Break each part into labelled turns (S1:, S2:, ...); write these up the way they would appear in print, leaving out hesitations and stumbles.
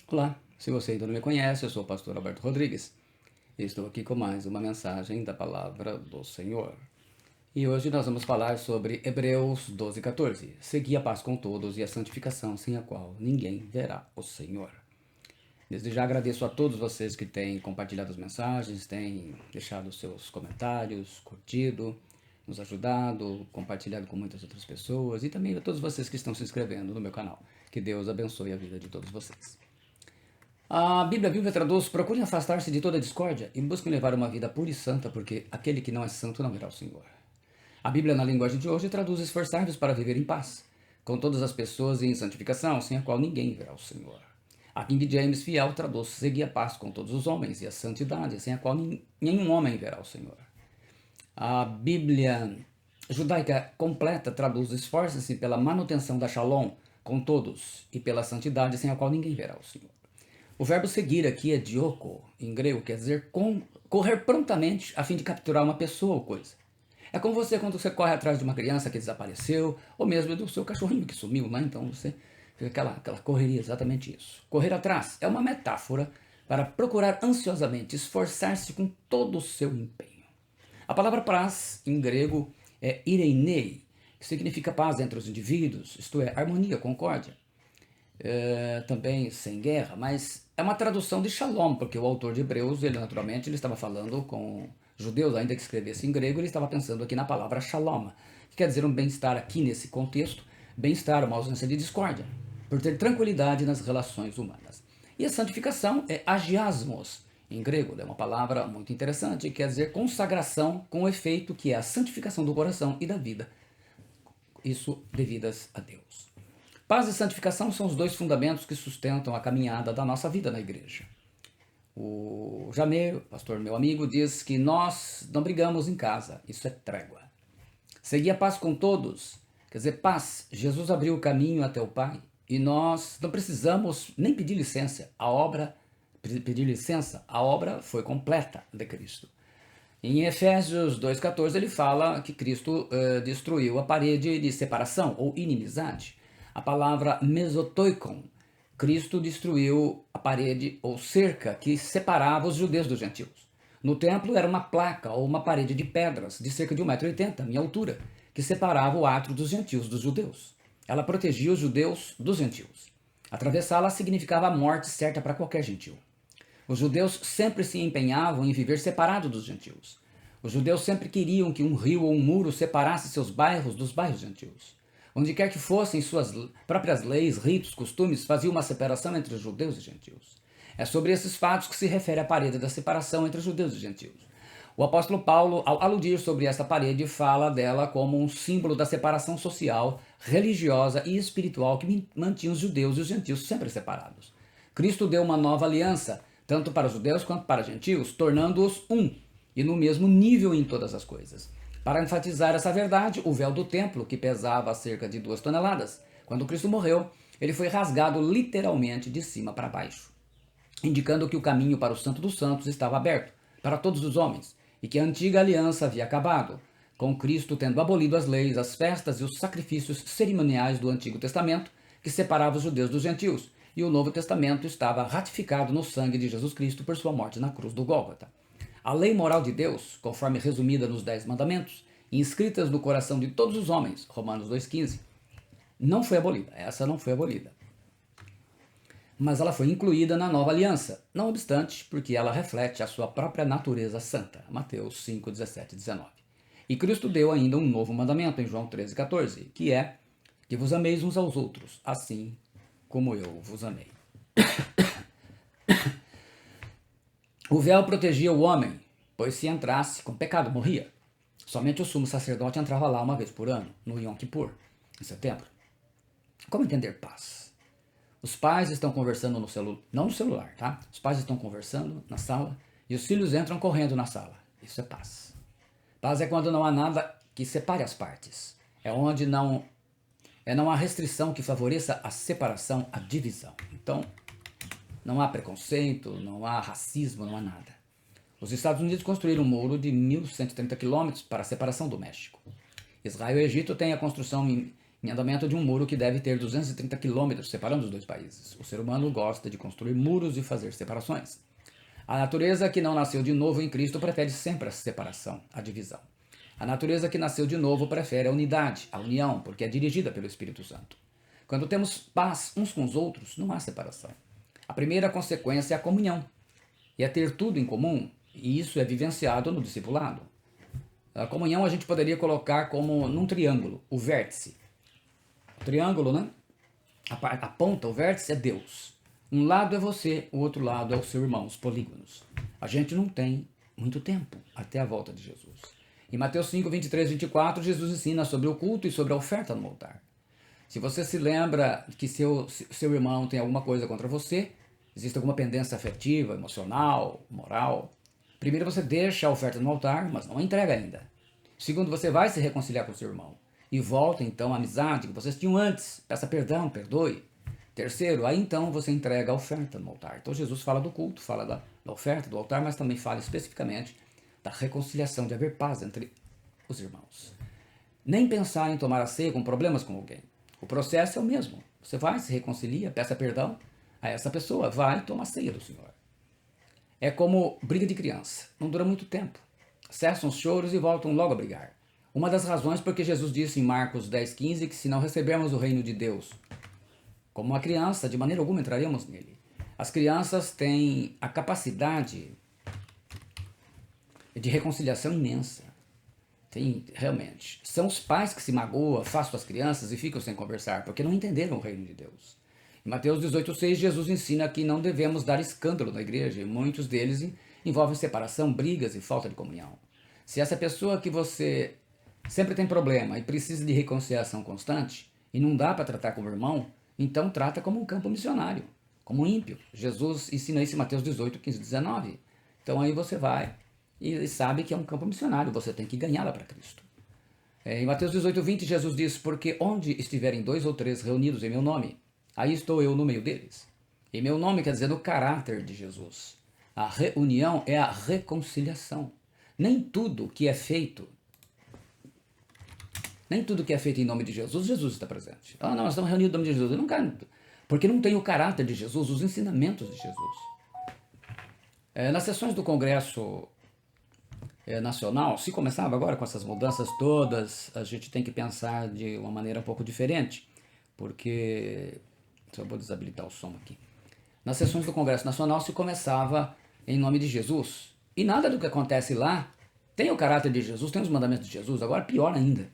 S1: Olá, se você ainda não me conhece, eu sou o pastor Alberto Rodrigues e estou aqui com mais uma mensagem da palavra do Senhor. E hoje nós vamos falar sobre Hebreus 12:14. Segui a paz com todos e a santificação, sem a qual ninguém verá o Senhor. Desde já agradeço a todos vocês que têm compartilhado as mensagens, têm deixado seus comentários, curtido, nos ajudado, compartilhado com muitas outras pessoas e também a todos vocês que estão se inscrevendo no meu canal. Que Deus abençoe a vida de todos vocês. A Bíblia Viva traduz: procurem afastar-se de toda discórdia e busquem levar uma vida pura e santa, porque aquele que não é santo não verá o Senhor. A Bíblia, na linguagem de hoje, traduz: esforçar-vos para viver em paz, com todas as pessoas e em santificação, sem a qual ninguém verá o Senhor. A King James Fiel traduz: segui a paz com todos os homens e a santidade, sem a qual nenhum homem verá o Senhor. A Bíblia judaica completa traduz: esforce-se pela manutenção da shalom com todos e pela santidade, sem a qual ninguém verá o Senhor. O verbo seguir aqui é dioko, em grego, quer dizer correr prontamente a fim de capturar uma pessoa ou coisa. É como você quando você corre atrás de uma criança que desapareceu, ou mesmo do seu cachorrinho que sumiu, né? Então você fica aquela correria, exatamente isso. Correr atrás é uma metáfora para procurar ansiosamente, esforçar-se com todo o seu empenho. A palavra paz, em grego, é ireinei, que significa paz entre os indivíduos, isto é, harmonia, concórdia. Também sem guerra, mas é uma tradução de Shalom, porque o autor de Hebreus, ele naturalmente ele estava falando com judeus, ainda que escrevesse em grego, ele estava pensando aqui na palavra Shalom, que quer dizer um bem-estar aqui nesse contexto, bem-estar, uma ausência de discórdia, por ter tranquilidade nas relações humanas. E a santificação é agiasmos, em grego, é uma palavra muito interessante, que quer dizer consagração com o efeito que é a santificação do coração e da vida, isso devidas a Deus. Paz e santificação são os dois fundamentos que sustentam a caminhada da nossa vida na igreja. O Jameiro, pastor meu amigo, diz que nós não brigamos em casa, isso é trégua. Seguir a paz com todos, quer dizer, paz. Jesus abriu o caminho até o Pai e nós não precisamos nem pedir licença. A obra foi completa de Cristo. Em Efésios 2,14 ele fala que Cristo destruiu a parede de separação ou inimizade. A palavra mesotoikon, Cristo destruiu a parede ou cerca que separava os judeus dos gentios. No templo era uma placa ou uma parede de pedras de cerca de 1,80 m, minha altura, que separava o átrio dos gentios dos judeus. Ela protegia os judeus dos gentios. Atravessá-la significava a morte certa para qualquer gentio. Os judeus sempre se empenhavam em viver separado dos gentios. Os judeus sempre queriam que um rio ou um muro separasse seus bairros dos bairros gentios. Onde quer que fossem, suas próprias leis, ritos, costumes faziam uma separação entre os judeus e gentios. É sobre esses fatos que se refere a parede da separação entre os judeus e gentios. O apóstolo Paulo, ao aludir sobre essa parede, fala dela como um símbolo da separação social, religiosa e espiritual que mantinha os judeus e os gentios sempre separados. Cristo deu uma nova aliança, tanto para os judeus quanto para os gentios, tornando-os um e no mesmo nível em todas as coisas. Para enfatizar essa verdade, o véu do templo, que pesava cerca de 2 toneladas, quando Cristo morreu, ele foi rasgado literalmente de cima para baixo, indicando que o caminho para o Santo dos Santos estava aberto para todos os homens e que a antiga aliança havia acabado, com Cristo tendo abolido as leis, as festas e os sacrifícios cerimoniais do Antigo Testamento, que separavam os judeus dos gentios, e o Novo Testamento estava ratificado no sangue de Jesus Cristo por sua morte na cruz do Gólgota. A lei moral de Deus, conforme resumida nos 10 mandamentos, e inscritas no coração de todos os homens, Romanos 2,15, não foi abolida. Essa não foi abolida. Mas ela foi incluída na nova aliança, não obstante, porque ela reflete a sua própria natureza santa, Mateus 5, 17 e 19. E Cristo deu ainda um novo mandamento em João 13,14, que é que vos ameis uns aos outros, assim como eu vos amei. O véu protegia o homem, pois se entrasse com pecado morria. Somente o sumo sacerdote entrava lá uma vez por ano, no Yom Kippur, em setembro. Como entender paz? Os pais estão conversando no celular, não no celular, tá? Os pais estão conversando na sala e os filhos entram correndo na sala. Isso é paz. Paz é quando não há nada que separe as partes. É onde não há restrição que favoreça a separação, a divisão. Então, não há preconceito, não há racismo, não há nada. Os Estados Unidos construíram um muro de 1.130 quilômetros para a separação do México. Israel e Egito têm a construção em andamento de um muro que deve ter 230 quilômetros separando os dois países. O ser humano gosta de construir muros e fazer separações. A natureza que não nasceu de novo em Cristo prefere sempre a separação, a divisão. A natureza que nasceu de novo prefere a unidade, a união, porque é dirigida pelo Espírito Santo. Quando temos paz uns com os outros, não há separação. A primeira consequência é a comunhão, e é ter tudo em comum, e isso é vivenciado no discipulado. A comunhão a gente poderia colocar como num triângulo, o vértice. O triângulo, né? A ponta, o vértice é Deus. Um lado é você, o outro lado é o seu irmão, os polígonos. A gente não tem muito tempo até a volta de Jesus. Em Mateus 5, 23, 24, Jesus ensina sobre o culto e sobre a oferta no altar. Se você se lembra que seu irmão tem alguma coisa contra você, existe alguma pendência afetiva, emocional, moral, primeiro você deixa a oferta no altar, mas não a entrega ainda. Segundo, você vai se reconciliar com seu irmão. E volta então à amizade que vocês tinham antes. Peça perdão, perdoe. Terceiro, aí então você entrega a oferta no altar. Então Jesus fala do culto, fala da oferta, do altar, mas também fala especificamente da reconciliação, de haver paz entre os irmãos. Nem pensar em tomar a ceia com problemas com alguém. O processo é o mesmo. Você vai, se reconcilia, peça perdão a essa pessoa, vai e toma a ceia do Senhor. É como briga de criança, não dura muito tempo. Cessam os choros e voltam logo a brigar. Uma das razões porque Jesus disse em Marcos 10,15 que se não recebermos o reino de Deus como uma criança, de maneira alguma entraremos nele. As crianças têm a capacidade de reconciliação imensa. Tem, realmente. São os pais que se magoam, afastam as crianças e ficam sem conversar, porque não entenderam o reino de Deus. Em Mateus 18,6, Jesus ensina que não devemos dar escândalo na igreja, e muitos deles envolvem separação, brigas e falta de comunhão. Se essa pessoa que você sempre tem problema e precisa de reconciliação constante, e não dá para tratar como irmão, então trata como um campo missionário, como um ímpio. Jesus ensina isso em Mateus 18, 15, 19. Então aí você vai e sabe que é um campo missionário, você tem que ganhá-la para Cristo. Em Mateus 18, 20, Jesus diz, porque onde estiverem 2 ou 3 reunidos em meu nome, aí estou eu no meio deles. E meu nome quer dizer no caráter de Jesus. A reunião é a reconciliação. Nem tudo que é feito em nome de Jesus, Jesus está presente. Ah, não, nós estamos reunidos em nome de Jesus. Eu não quero, porque não tem o caráter de Jesus, os ensinamentos de Jesus. Nas sessões do Congresso Nacional, se começava agora com essas mudanças todas, a gente tem que pensar de uma maneira um pouco diferente, porque... Só vou desabilitar o som aqui. Nas sessões do Congresso Nacional se começava em nome de Jesus. E nada do que acontece lá tem o caráter de Jesus, tem os mandamentos de Jesus. Agora, pior ainda.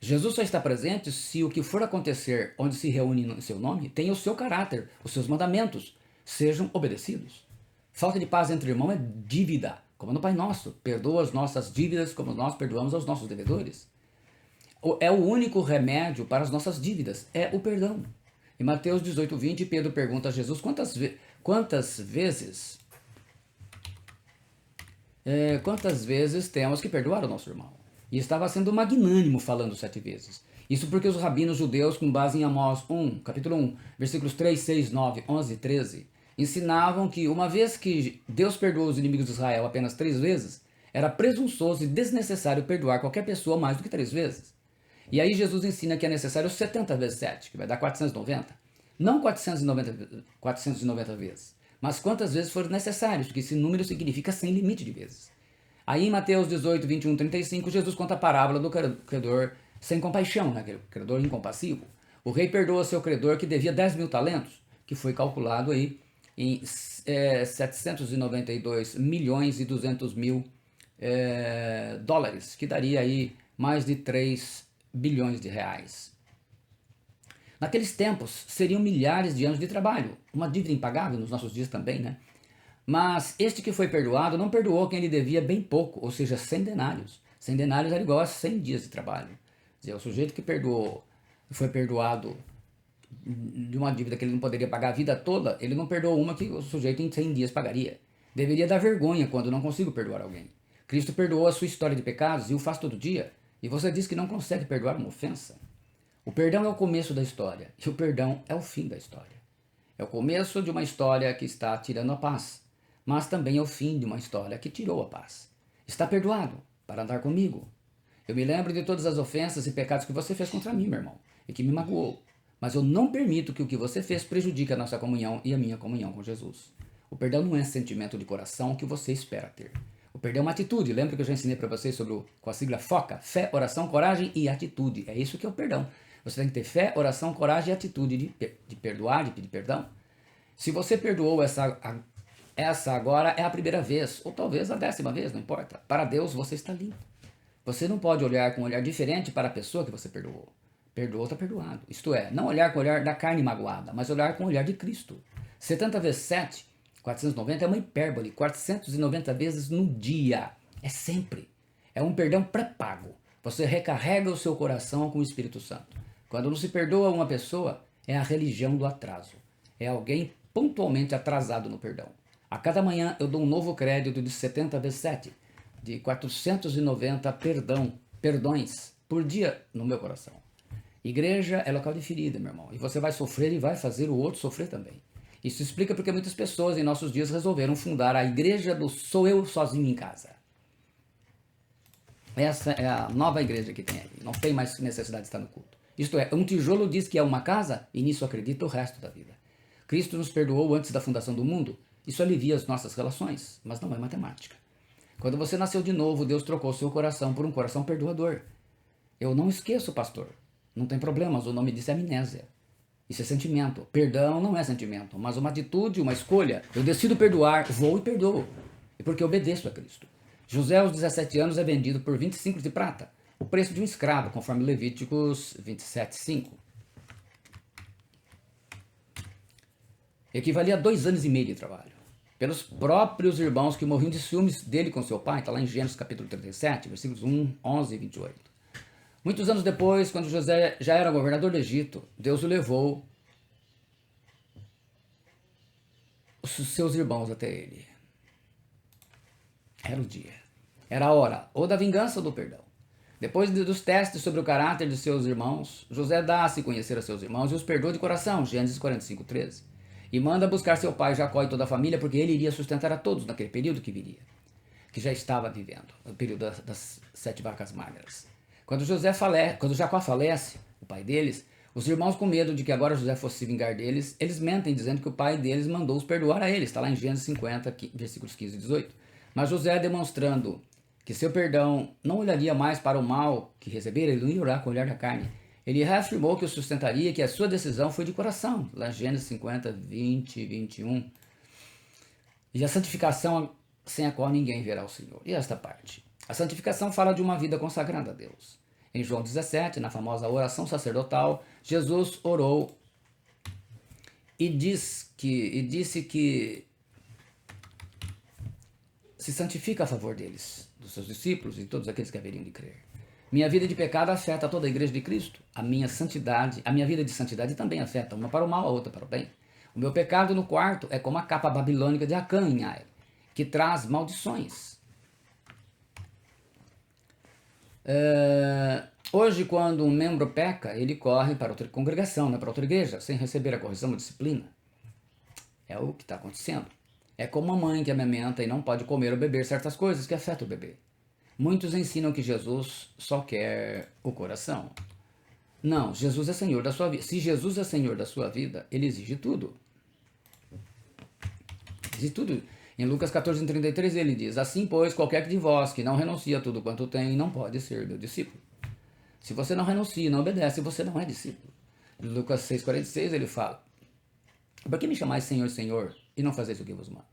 S1: Jesus só está presente se o que for acontecer onde se reúne em seu nome tem o seu caráter, os seus mandamentos sejam obedecidos. Falta de paz entre irmãos é dívida, como no Pai Nosso. Perdoa as nossas dívidas como nós perdoamos aos nossos devedores. É o único remédio para as nossas dívidas, é o perdão. Em Mateus 18, 20, Pedro pergunta a Jesus quantas vezes temos que perdoar o nosso irmão? E estava sendo magnânimo falando 7 vezes. Isso porque os rabinos judeus, com base em Amós 1, capítulo 1, versículos 3, 6, 9, 11 e 13, ensinavam que uma vez que Deus perdoou os inimigos de Israel apenas 3 vezes, era presunçoso e desnecessário perdoar qualquer pessoa mais do que 3 vezes. E aí Jesus ensina que é necessário 70 vezes 7, que vai dar 490. Não 490 vezes, mas quantas vezes forem necessários, porque esse número significa sem limite de vezes. Aí em Mateus 18, 21, 35, Jesus conta a parábola do credor sem compaixão, né? Credor incompassivo. O rei perdoa seu credor que devia 10 mil talentos, que foi calculado aí em 792 milhões e 200 mil dólares, que daria aí mais de 3 bilhões de reais. Naqueles tempos, seriam milhares de anos de trabalho, uma dívida impagável nos nossos dias também, né? Mas este que foi perdoado não perdoou quem lhe devia bem pouco, ou seja, 100 denários. 100 denários era igual a 100 dias de trabalho. Quer dizer, o sujeito que foi perdoado de uma dívida que ele não poderia pagar a vida toda, ele não perdoou uma que o sujeito em 100 dias pagaria. Deveria dar vergonha quando não consigo perdoar alguém. Cristo perdoou a sua história de pecados e o faz todo dia. E você diz que não consegue perdoar uma ofensa? O perdão é o começo da história e o perdão é o fim da história. É o começo de uma história que está tirando a paz, mas também é o fim de uma história que tirou a paz. Está perdoado para andar comigo. Eu me lembro de todas as ofensas e pecados que você fez contra mim, meu irmão. e que me magoou. Mas eu não permito que o que você fez prejudique a nossa comunhão e a minha comunhão com Jesus. O perdão não é sentimento de coração que você espera ter. O perdão é uma atitude. Lembra que eu já ensinei para vocês sobre com a sigla FOCA? Fé, oração, coragem e atitude. É isso que é o perdão. Você tem que ter fé, oração, coragem e atitude de perdoar, de pedir perdão. Se você perdoou essa agora é a primeira vez, ou talvez a 10ª vez, não importa. Para Deus você está limpo. Você não pode olhar com um olhar diferente para a pessoa que você perdoou. Perdoou, está perdoado. Isto é, não olhar com o olhar da carne magoada, mas olhar com o olhar de Cristo. 70 vezes 7, 490 é uma hipérbole. 490 vezes no dia. É sempre. É um perdão pré-pago. Você recarrega o seu coração com o Espírito Santo. Quando não se perdoa uma pessoa, é a religião do atraso. É alguém pontualmente atrasado no perdão. A cada manhã eu dou um novo crédito de 70 vezes 7, de 490 perdões por dia no meu coração. Igreja é local de ferida, meu irmão. E você vai sofrer e vai fazer o outro sofrer também. Isso explica porque muitas pessoas em nossos dias resolveram fundar a igreja do sou eu sozinho em casa. Essa é a nova igreja que tem aí. Não tem mais necessidade de estar no culto. Isto é, um tijolo diz que é uma casa e nisso acredita o resto da vida. Cristo nos perdoou antes da fundação do mundo. Isso alivia as nossas relações, mas não é matemática. Quando você nasceu de novo, Deus trocou seu coração por um coração perdoador. Eu não esqueço, pastor. Não tem problemas, o nome disso é amnésia. Isso é sentimento. Perdão não é sentimento, mas uma atitude, uma escolha. Eu decido perdoar, vou e perdoo. E porque obedeço a Cristo. José, aos 17 anos, é vendido por 20 ciclos de prata, o preço de um escravo, conforme Levíticos 27:5. Equivalia a 2 anos e meio de trabalho. Pelos próprios irmãos que morriam de ciúmes dele com seu pai, está lá em Gênesis capítulo 37, versículos 1, 11 e 28. Muitos anos depois, quando José já era governador do Egito, Deus o levou os seus irmãos até ele. Era o dia. Era a hora, ou da vingança ou do perdão. Depois dos testes sobre o caráter de seus irmãos, José dá a se conhecer a seus irmãos e os perdoa de coração, Gênesis 45:13. E manda buscar seu pai Jacó e toda a família, porque ele iria sustentar a todos naquele período que viria, que já estava vivendo, o período das 7 vacas magras. Quando Jacó falece, o pai deles, os irmãos, com medo de que agora José fosse se vingar deles, eles mentem dizendo que o pai deles mandou os perdoar a eles. Está lá em Gênesis 50, versículos 15 e 18. Mas José, demonstrando que seu perdão não olharia mais para o mal que recebera, ele não ia orar com o olhar da carne. Ele reafirmou que o sustentaria, que a sua decisão foi de coração. Lá em Gênesis 50, 20 e 21. E a santificação sem a qual ninguém verá o Senhor. E esta parte? A santificação fala de uma vida consagrada a Deus. Em João 17, na famosa oração sacerdotal, Jesus orou e disse que se santifica a favor deles, dos seus discípulos e todos aqueles que haveriam de crer. Minha vida de pecado afeta toda a igreja de Cristo. A minha vida de santidade também afeta, uma para o mal, a outra para o bem. O meu pecado no quarto é como a capa babilônica de Acã em Ai, que traz maldições. Hoje, quando um membro peca, ele corre para outra congregação, para outra igreja, sem receber a correção ou disciplina. É o que está acontecendo. É como uma mãe que amamenta e não pode comer ou beber certas coisas que afetam o bebê. Muitos ensinam que Jesus só quer o coração. Não, Jesus é Senhor da sua vida. Se Jesus é Senhor da sua vida, ele exige tudo. Exige tudo. Em Lucas 14:33 ele diz: assim, pois, qualquer de vós que não renuncia a tudo quanto tem, não pode ser meu discípulo. Se você não renuncia e não obedece, você não é discípulo. Em Lucas 6:46 ele fala: por que me chamais Senhor, Senhor, e não fazeis o que vos mando?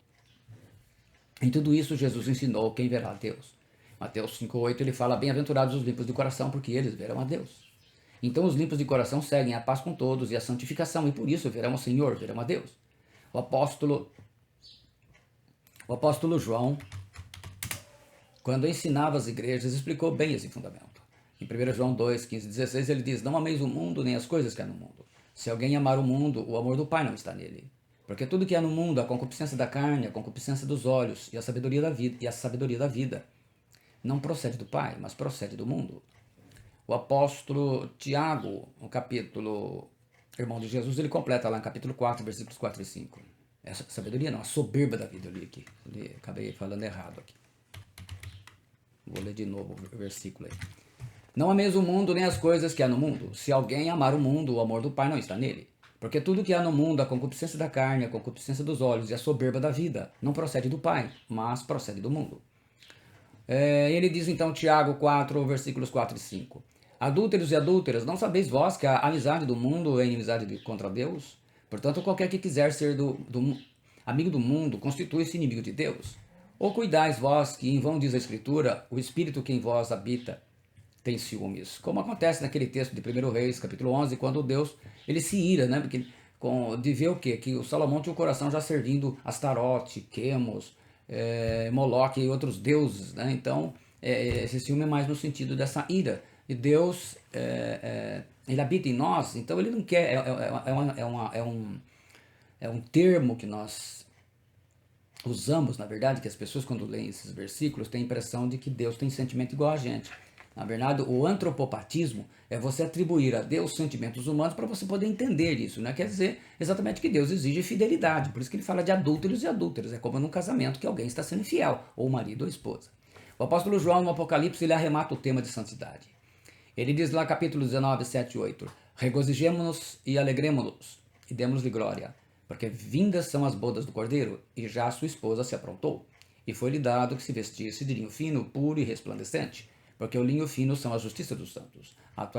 S1: Em tudo isso Jesus ensinou quem verá a Deus. Mateus 5:8 ele fala: bem-aventurados os limpos de coração, porque eles verão a Deus. Então os limpos de coração seguem a paz com todos e a santificação, e por isso verão o Senhor, verão a Deus. O apóstolo João, quando ensinava as igrejas, explicou bem esse fundamento. Em 1 João 2, 15 e 16, ele diz: não ameis o mundo nem as coisas que há no mundo. Se alguém amar o mundo, o amor do Pai não está nele. Porque tudo que há no mundo, a concupiscência da carne, a concupiscência dos olhos e a sabedoria da vida, não procede do Pai, mas procede do mundo. O apóstolo Tiago, no capítulo Irmão de Jesus, ele completa lá no capítulo 4, versículos 4 e 5. Essa sabedoria não, a soberba da vida eu li aqui. Acabei falando errado aqui. Vou ler de novo o versículo aí. Não ameis o mundo nem as coisas que há no mundo. Se alguém amar o mundo, o amor do Pai não está nele. Porque tudo que há no mundo, a concupiscência da carne, a concupiscência dos olhos e a soberba da vida, não procede do Pai, mas procede do mundo. Ele diz então, Tiago 4, versículos 4 e 5. Adúlteros e adúlteras, não sabeis vós que a amizade do mundo é inimizade contra Deus? Portanto, qualquer que quiser ser amigo do mundo, constitui-se inimigo de Deus. Ou cuidais vós que em vão diz a Escritura, o Espírito que em vós habita tem ciúmes. Como acontece naquele texto de 1 Reis, capítulo 11, quando Deus ele se ira, né? Porque, de ver o quê? Que o Salomão tinha o coração já servindo Astarote, Quemos, Moloque e outros deuses, né? Então, esse ciúme é mais no sentido dessa ira. E Deus, ele habita em nós, então ele não quer, é um termo que nós usamos, na verdade, que as pessoas quando leem esses versículos têm a impressão de que Deus tem sentimento igual a gente. Na verdade, o antropopatismo é você atribuir a Deus sentimentos humanos para você poder entender isso, né? Quer dizer exatamente que Deus exige fidelidade, por isso que ele fala de adúlteros e adúlteras, é como num casamento que alguém está sendo infiel, ou marido ou esposa. O apóstolo João, no Apocalipse, ele arremata o tema de santidade. Ele diz lá, capítulo 19, 7 e 8, regozijemo-nos e alegremo-nos, e demos-lhe glória, porque vindas são as bodas do Cordeiro, e já sua esposa se aprontou, e foi-lhe dado que se vestisse de linho fino, puro e resplandecente, porque o linho fino são a justiça dos santos. A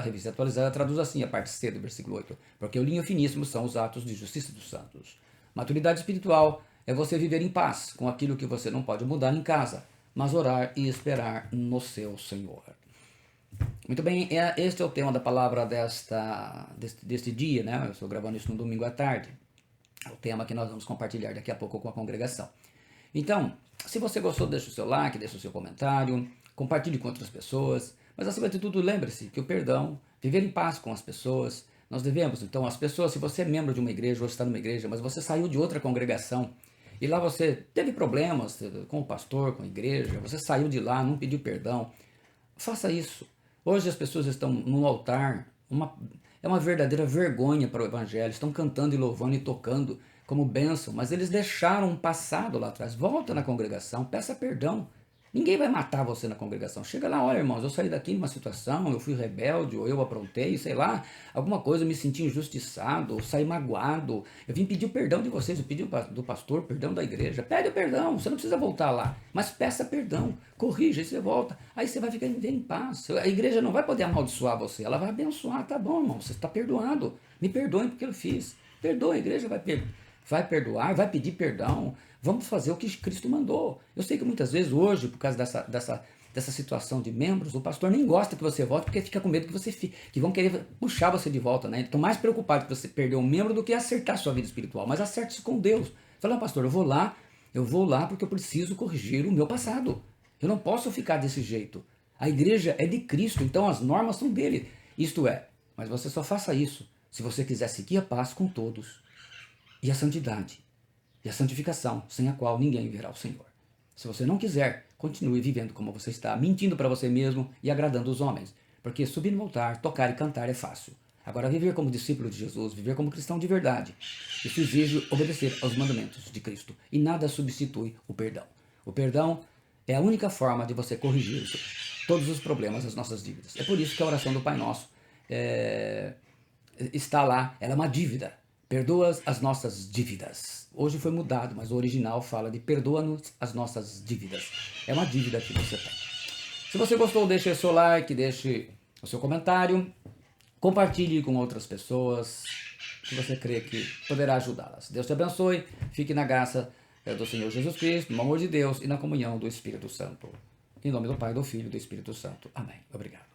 S1: revista atualizada traduz assim a parte C do versículo 8, porque o linho finíssimo são os atos de justiça dos santos. Maturidade espiritual é você viver em paz com aquilo que você não pode mudar em casa, mas orar e esperar no seu Senhor. Muito bem, este é o tema da palavra deste dia, né? Eu estou gravando isso no domingo à tarde. É o tema que nós vamos compartilhar daqui a pouco com a congregação. Então, se você gostou, deixa o seu like, deixa o seu comentário, compartilhe com outras pessoas, mas acima de tudo, lembre-se que o perdão, viver em paz com as pessoas, nós devemos, então, as pessoas, se você é membro de uma igreja ou está numa igreja, mas você saiu de outra congregação e lá você teve problemas com o pastor, com a igreja, você saiu de lá, não pediu perdão, faça isso. Hoje as pessoas estão no altar, é uma verdadeira vergonha para o evangelho, estão cantando e louvando e tocando como bênção, mas eles deixaram um passado lá atrás. Volta na congregação, peça perdão. Ninguém vai matar você na congregação. Chega lá, olha, irmãos, eu saí daqui numa situação, eu fui rebelde, ou eu aprontei, sei lá, alguma coisa, eu me senti injustiçado, ou saí magoado. Eu vim pedir o perdão de vocês, eu pedi do pastor, perdão da igreja. Pede o perdão, você não precisa voltar lá, mas peça perdão, corrija, aí você volta. Aí você vai ficar em paz. A igreja não vai poder amaldiçoar você, ela vai abençoar. Tá bom, irmão, você está perdoado. Me perdoem porque eu fiz. Perdoa, a igreja vai perdoar, vai pedir perdão. Vamos fazer o que Cristo mandou. Eu sei que muitas vezes hoje, por causa dessa situação de membros, o pastor nem gosta que você volte porque fica com medo que vão querer puxar você de volta, né? Estão mais preocupados que você perder um membro do que acertar sua vida espiritual. Mas acerte-se com Deus. Fala, pastor, eu vou lá porque eu preciso corrigir o meu passado. Eu não posso ficar desse jeito. A igreja é de Cristo, então as normas são dele. Isto é, mas você só faça isso se você quiser seguir a paz com todos e a santidade. E a santificação, sem a qual ninguém verá o Senhor. Se você não quiser, continue vivendo como você está, mentindo para você mesmo e agradando os homens. Porque subir no altar, tocar e cantar é fácil. Agora, viver como discípulo de Jesus, viver como cristão de verdade, isso exige obedecer aos mandamentos de Cristo. E nada substitui o perdão. O perdão é a única forma de você corrigir todos os problemas das nossas dívidas. É por isso que a oração do Pai Nosso está lá, ela é uma dívida. Perdoa as nossas dívidas. Hoje foi mudado, mas o original fala de perdoa-nos as nossas dívidas. É uma dívida que você tem. Se você gostou, deixe o seu like, deixe o seu comentário, compartilhe com outras pessoas que você crê que poderá ajudá-las. Deus te abençoe, fique na graça do Senhor Jesus Cristo, no amor de Deus e na comunhão do Espírito Santo. Em nome do Pai, do Filho e do Espírito Santo. Amém. Obrigado.